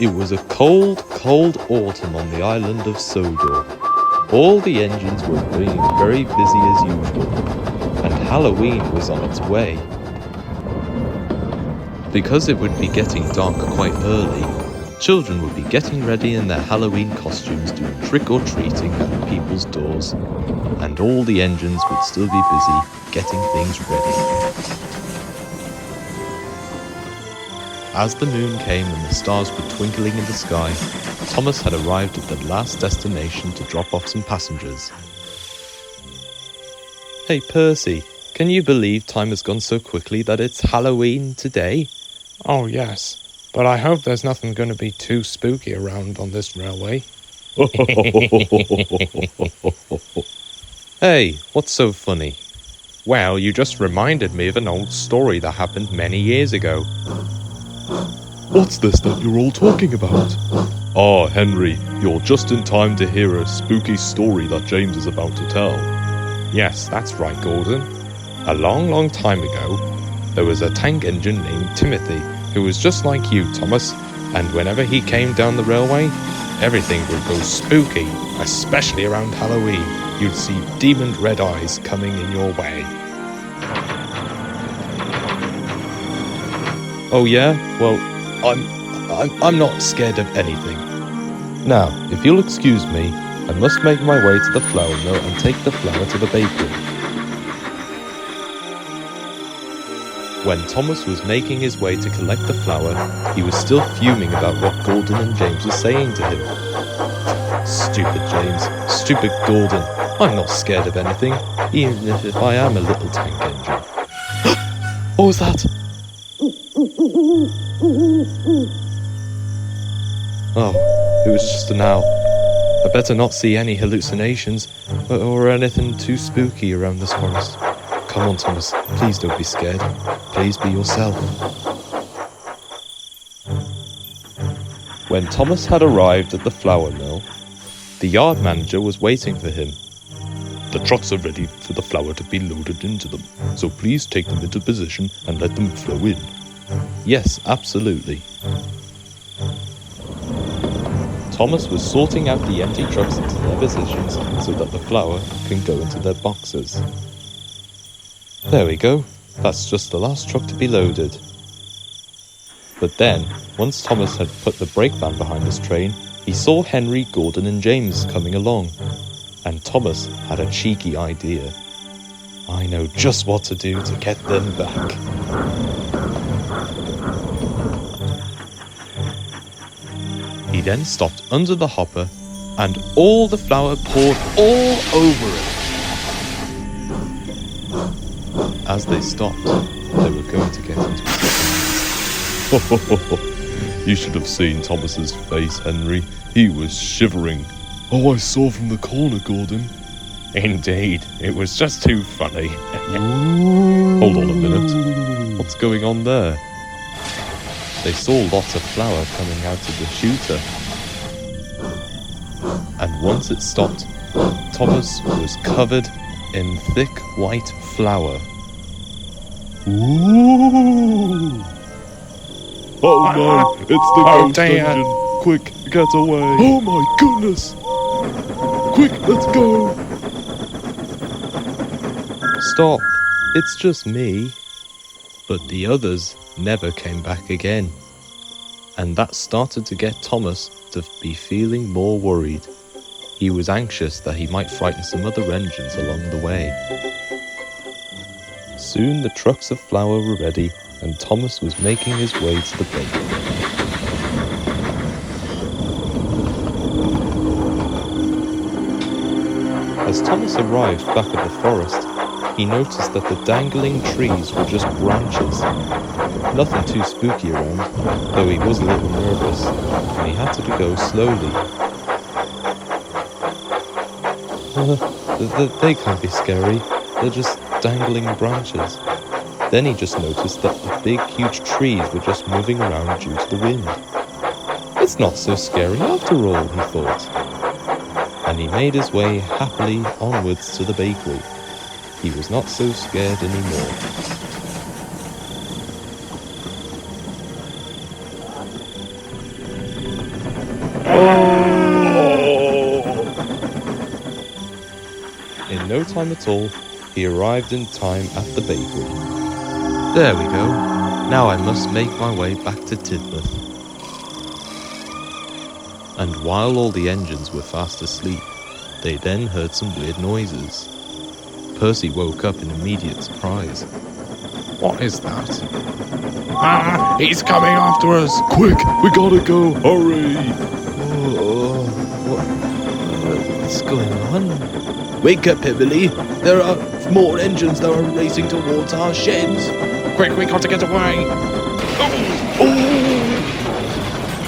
It was a cold, cold autumn on the island of Sodor. All the engines were being very busy as usual, and Halloween was on its way. Because it would be getting dark quite early, children would be getting ready in their Halloween costumes doing trick-or-treating at people's doors, and all the engines would still be busy getting things ready. As the moon came and the stars were twinkling in the sky, Thomas had arrived at the last destination to drop off some passengers. Hey Percy, can you believe time has gone so quickly that it's Halloween today? Oh yes, but I hope there's nothing going to be too spooky around on this railway. Hey, what's so funny? Well, you just reminded me of an old story that happened many years ago. What's this that you're all talking about? Ah, Henry, you're just in time to hear a spooky story that James is about to tell. Yes, that's right, Gordon. A long, long time ago, there was a tank engine named Timothy who was just like you, Thomas, and whenever he came down the railway, everything would go spooky, especially around Halloween. You'd see demon red eyes coming in your way. Oh yeah? Well, I'm not scared of anything. Now, if you'll excuse me, I must make my way to the flour mill and take the flour to the bakery. When Thomas was making his way to collect the flour, he was still fuming about what Gordon and James were saying to him. Stupid James, stupid Gordon, I'm not scared of anything, even if I am a little tank engine. What was that? Oh, it was just an owl. I better not see any hallucinations or anything too spooky around this forest. Come on, Thomas, please don't be scared. Please be yourself. When Thomas had arrived at the flour mill, the yard manager was waiting for him. The trucks are ready for the flour to be loaded into them, so please take them into position and let them flow in. Yes, absolutely. Thomas was sorting out the empty trucks into their positions so that the flour can go into their boxes. There we go. That's just the last truck to be loaded. But then, once Thomas had put the brake van behind his train, he saw Henry, Gordon and James coming along. And Thomas had a cheeky idea. I know just what to do to get them back. He then stopped under the hopper, and all the flour poured all over it. As they stopped, they were going to get into it. You should have seen Thomas's face, Henry. He was shivering. Oh, I saw from the corner, Gordon. Indeed, it was just too funny. Hold on a minute. What's going on there? They saw lots of flour coming out of the shooter. And once it stopped, Thomas was covered in thick white flour. Ooh! Oh no, it's the ghost engine. Quick, get away. Oh my goodness. Quick, let's go. Stop, it's just me. But the others never came back again. And that started to get Thomas to be feeling more worried. He was anxious that he might frighten some other engines along the way. Soon the trucks of flour were ready, and Thomas was making his way to the bakery. As Thomas arrived back at the forest, he noticed that the dangling trees were just branches. Nothing too spooky around, though he was a little nervous, and he had to go slowly. They can't be scary, they're just dangling branches. Then he just noticed that the big, huge trees were just moving around due to the wind. It's not so scary after all, he thought. And he made his way happily onwards to the bakery. He was not so scared anymore. no time at all, he arrived in time at the bakery. There we go. Now I must make my way back to Tidmouth. And while all the engines were fast asleep, they then heard some weird noises. Percy woke up in immediate surprise. What is that? Ah, he's coming after us! Quick, we gotta go, hurry! What's going on? Wake up, Pibbley. There are more engines that are racing towards our sheds. Quick, we got to get away!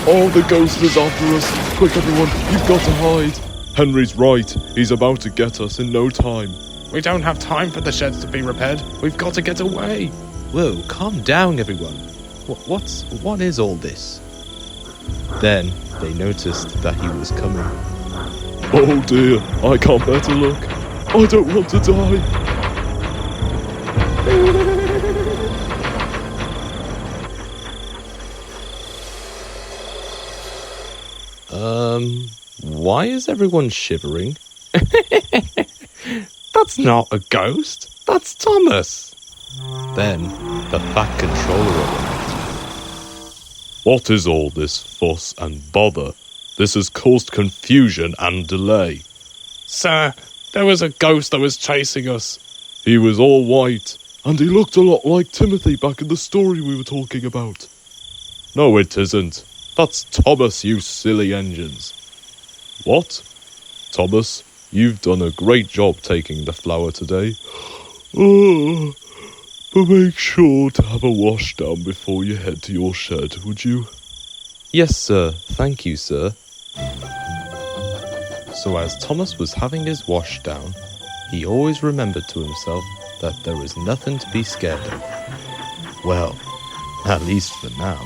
Oh, the ghost is after us! Quick, everyone, you've got to hide! Henry's right. He's about to get us in no time. We don't have time for the sheds to be repaired. We've got to get away. Whoa, calm down, everyone. What is all this? Then they noticed that he was coming. Oh dear, I can't bear to look. I don't want to die. Why is everyone shivering? That's not a ghost. That's Thomas. Then the Fat Controller arrived. What is all this fuss and bother? This has caused confusion and delay. Sir, there was a ghost that was chasing us. He was all white, and he looked a lot like Timothy back in the story we were talking about. No, it isn't. That's Thomas, you silly engines. What? Thomas, you've done a great job taking the flour today. Oh, but make sure to have a wash down before you head to your shed, would you? Yes, sir. Thank you, sir. So as Thomas was having his wash down, he always remembered to himself that there was nothing to be scared of. Well, at least for now.